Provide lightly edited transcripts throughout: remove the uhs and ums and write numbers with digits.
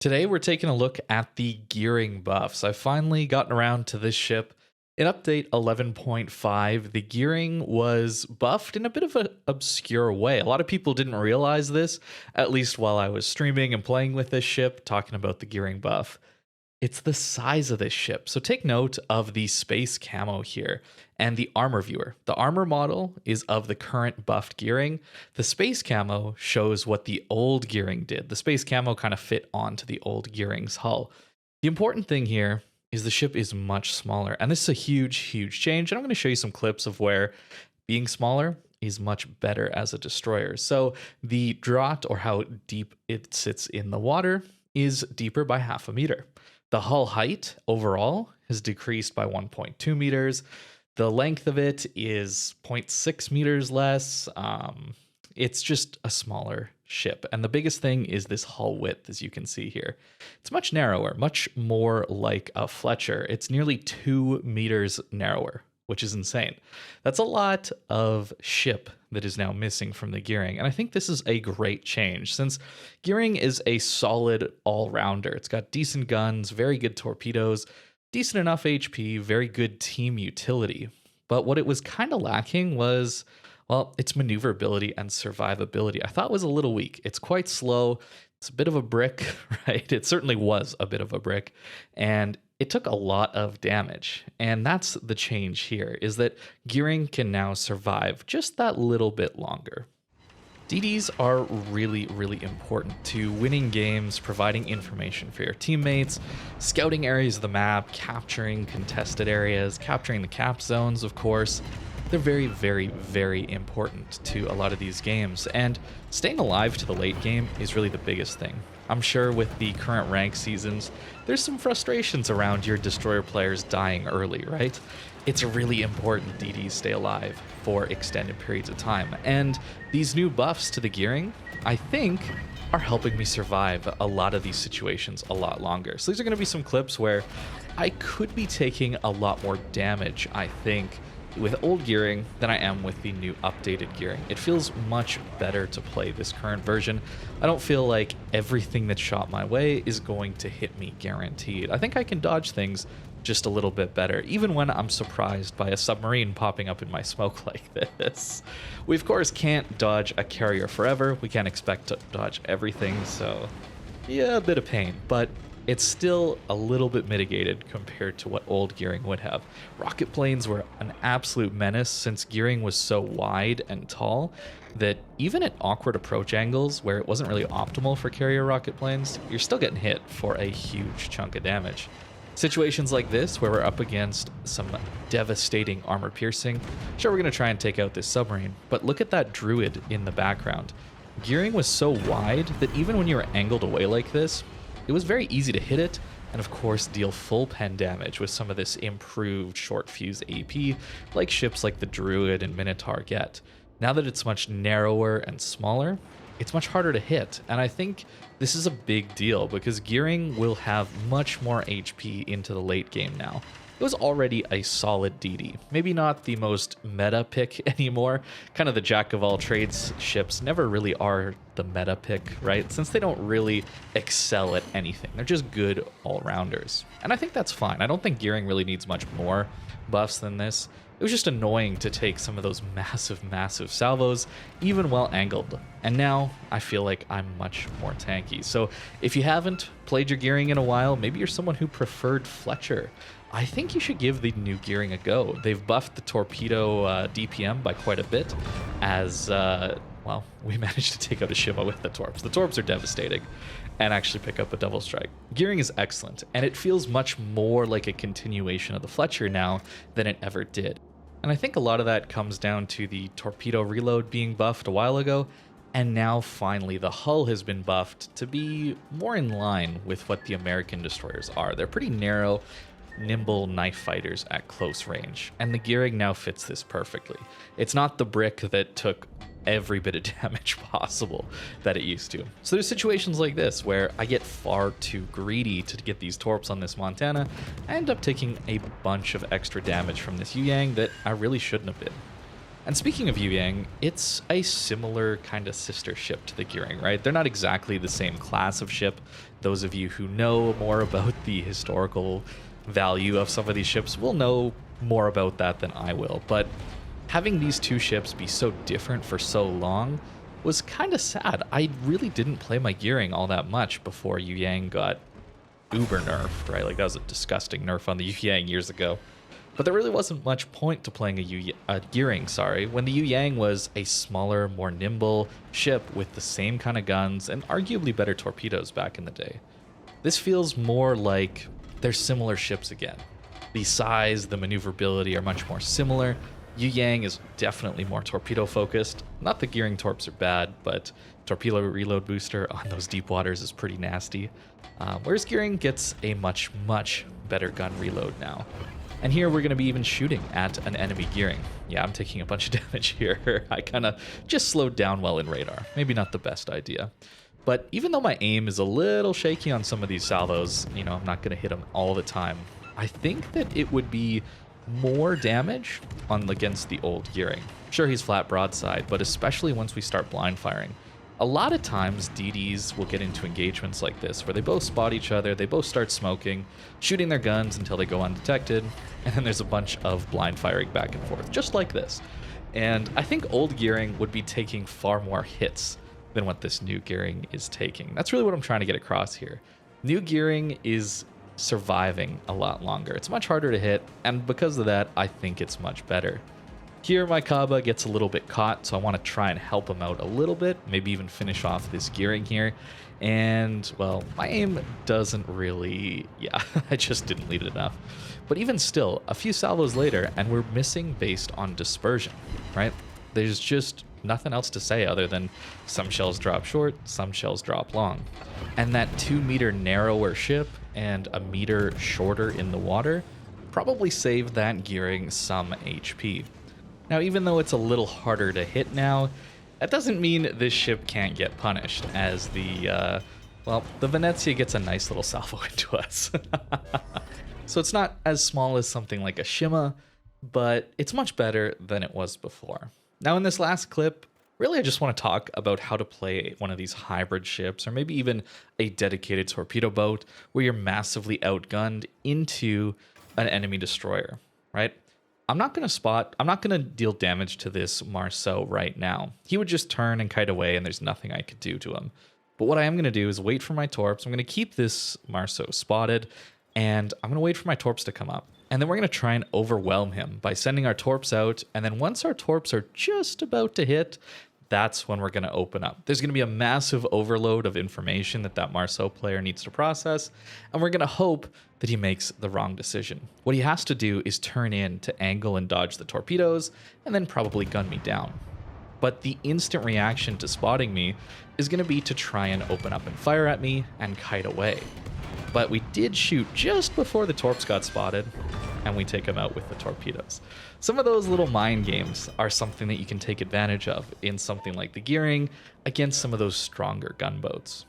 Today we're taking a look at the gearing buffs. I've finally gotten around to this ship. In update 11.5, the gearing was buffed in a bit of an obscure way. A lot of people didn't realize this, at least while I was streaming and playing with this ship, talking about the gearing buff. It's the size of this ship. So take note of the space camo here and the armor viewer. The armor model is of the current buffed gearing. The space camo shows what the old gearing did. The space camo kind of fit onto the old gearing's hull. The important thing here is the ship is much smaller, and this is a huge change. And I'm going to show you some clips of where being smaller is much better as a destroyer. So the draught, or how deep it sits in the water, is deeper by 0.5 meter. The hull height overall has decreased by 1.2 meters. The length of it is 0.6 meters less. It's just a smaller ship. And the biggest thing is this hull width, as you can see here. It's much narrower, much more like a Fletcher. It's nearly 2 meters narrower, which is insane. That's a lot of ship that is now missing from the gearing. And I think this is a great change, since gearing is a solid all-rounder. It's got decent guns, very good torpedoes, decent enough HP, very good team utility. But what it was kind of lacking was, well, its maneuverability and survivability. I thought it was a little weak. It's quite slow. It's a bit of a brick, right? It certainly was a bit of a brick. And it took a lot of damage, and that's the change here, is that gearing can now survive just that little bit longer. DDs are really important to winning games, providing information for your teammates, scouting areas of the map, capturing contested areas, capturing the cap zones, of course. They're very important to a lot of these games, and staying alive to the late game is really the biggest thing. I'm sure with the current rank seasons, there's some frustrations around your destroyer players dying early, right? It's really important DDs stay alive for extended periods of time, and these new buffs to the gearing, I think, are helping me survive a lot of these situations a lot longer. So these are going to be some clips where I could be taking a lot more damage, I think, with old gearing than I am with the new updated gearing. It feels much better to play this current version. I don't feel like everything that's shot my way is going to hit me guaranteed. I think I can dodge things just a little bit better, even when I'm surprised by a submarine popping up in my smoke like this. We of course can't dodge a carrier forever. We can't expect to dodge everything, so yeah, a bit of pain, but it's still a little bit mitigated compared to what old gearing would have. Rocket planes were an absolute menace, since gearing was so wide and tall that even at awkward approach angles where it wasn't really optimal for carrier rocket planes, you're still getting hit for a huge chunk of damage. Situations like this, where we're up against some devastating armor piercing, sure, we're going to try and take out this submarine, but look at that druid in the background. Gearing was so wide that even when you were angled away like this, it was very easy to hit it, and of course deal full pen damage with some of this improved short fuse AP, like ships like the Druid and Minotaur get. Now that it's much narrower and smaller, it's much harder to hit, and I think this is a big deal because gearing will have much more HP into the late game now. It was already a solid DD. Maybe not the most meta pick anymore. Kind of the jack of all trades ships never really are the meta pick, right? Since they don't really excel at anything. They're just good all-rounders. And I think that's fine. I don't think gearing really needs much more buffs than this. It was just annoying to take some of those massive salvos, even well angled. And now I feel like I'm much more tanky. So if you haven't played your gearing in a while, maybe you're someone who preferred Fletcher, I think you should give the new gearing a go. They've buffed the torpedo DPM by quite a bit, as, well, we managed to take out a Shima with the torps. The torps are devastating, and actually pick up a double strike. Gearing is excellent, and it feels much more like a continuation of the Fletcher now than it ever did. And I think a lot of that comes down to the torpedo reload being buffed a while ago, and now finally the hull has been buffed to be more in line with what the American destroyers are. They're pretty narrow, nimble knife fighters at close range, and the gearing now fits this perfectly. It's not the brick that took every bit of damage possible that it used to. So there's situations like this where I get far too greedy to get these torps on this Montana. I end up taking a bunch of extra damage from this Yu Yang that I really shouldn't have been. And speaking of Yu Yang, it's a similar kind of sister ship to the Gearing, right? They're not exactly the same class of ship. Those of you who know more about the historical value of some of these ships will know more about that than I will. But having these two ships be so different for so long was kind of sad. I really didn't play my Gearing all that much before Yu Yang got uber nerfed, right? Like, that was a disgusting nerf on the Yu Yang years ago. But there really wasn't much point to playing a Gearing, when the Yu Yang was a smaller, more nimble ship with the same kind of guns and arguably better torpedoes back in the day. This feels more like they're similar ships again. The size, the maneuverability are much more similar. Yu Yang is definitely more torpedo focused. Not that Gearing torps are bad, but torpedo reload booster on those deep waters is pretty nasty. Whereas Gearing gets a much, much better gun reload now. And here we're going to be even shooting at an enemy Gearing. Yeah, I'm taking a bunch of damage here. I kind of just slowed down well in radar. Maybe not the best idea. But even though my aim is a little shaky on some of these salvos, I'm not going to hit them all the time. I think that it would be more damage against the old Gearing. Sure, he's flat broadside, but especially once we start blind firing. A lot of times, DDs will get into engagements like this, where they both spot each other, they both start smoking, shooting their guns until they go undetected, and then there's a bunch of blind firing back and forth, just like this. And I think old Gearing would be taking far more hits than what this new Gearing is taking. That's really what I'm trying to get across here. New Gearing is surviving a lot longer. It's much harder to hit, and because of that, I think it's much better. Here, my Kaba gets a little bit caught, so I want to try and help him out a little bit, maybe even finish off this Gearing here. And, well, my aim doesn't really... yeah, I just didn't lead it enough. But even still, a few salvos later, and we're missing based on dispersion, right? There's just nothing else to say other than some shells drop short, some shells drop long. And that 2 meter narrower ship and a meter shorter in the water probably saved that Gearing some HP. Now, even though it's a little harder to hit now, that doesn't mean this ship can't get punished, as the Venezia gets a nice little salvo into us. So it's not as small as something like a Shima, but it's much better than it was before. Now, in this last clip, really I just want to talk about how to play one of these hybrid ships, or maybe even a dedicated torpedo boat, where you're massively outgunned into an enemy destroyer, right? I'm not going to deal damage to this Marceau right now. He would just turn and kite away, and there's nothing I could do to him. But what I am going to do is wait for my torps. I'm going to keep this Marceau spotted, and I'm going to wait for my torps to come up. And then we're going to try and overwhelm him by sending our torps out, and then once our torps are just about to hit, that's when we're going to open up. There's going to be a massive overload of information that Marceau player needs to process, and we're going to hope that he makes the wrong decision. What he has to do is turn in to angle and dodge the torpedoes, and then probably gun me down. But the instant reaction to spotting me is going to be to try and open up and fire at me and kite away. But we did shoot just before the torps got spotted, and we take him out with the torpedoes. Some of those little mind games are something that you can take advantage of in something like the Gearing against some of those stronger gunboats.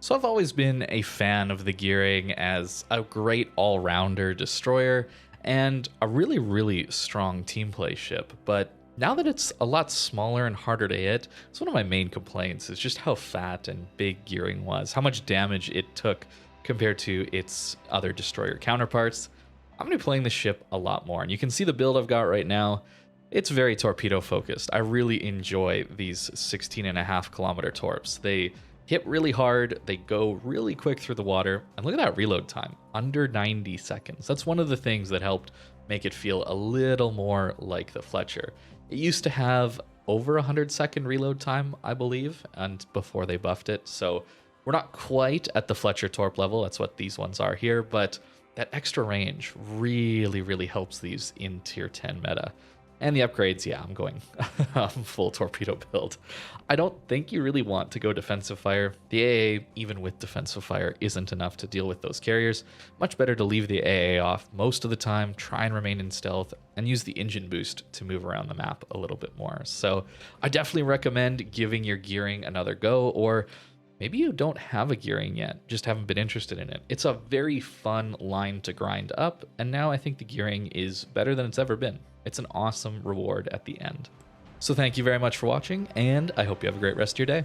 So I've always been a fan of the Gearing as a great all-rounder destroyer and a really, really strong team play ship, but now that it's a lot smaller and harder to hit, it's one of my main complaints is just how fat and big Gearing was, how much damage it took compared to its other destroyer counterparts. I'm going to be playing this ship a lot more, and you can see the build I've got right now. It's very torpedo focused. I really enjoy these 16.5 kilometer torps. They hit really hard, they go really quick through the water, and look at that reload time, under 90 seconds. That's one of the things that helped make it feel a little more like the Fletcher. It used to have over 100-second reload time, I believe, and before they buffed it, so we're not quite at the Fletcher torp level. That's what these ones are here, but that extra range really, really helps these in tier 10 meta. And the upgrades, yeah, I'm going full torpedo build. I don't think you really want to go defensive fire. The AA, even with defensive fire, isn't enough to deal with those carriers. Much better to leave the AA off most of the time, try and remain in stealth, and use the engine boost to move around the map a little bit more. So I definitely recommend giving your Gearing another go, or maybe you don't have a Gearing yet, just haven't been interested in it. It's a very fun line to grind up, and now I think the Gearing is better than it's ever been. It's an awesome reward at the end. So thank you very much for watching, and I hope you have a great rest of your day.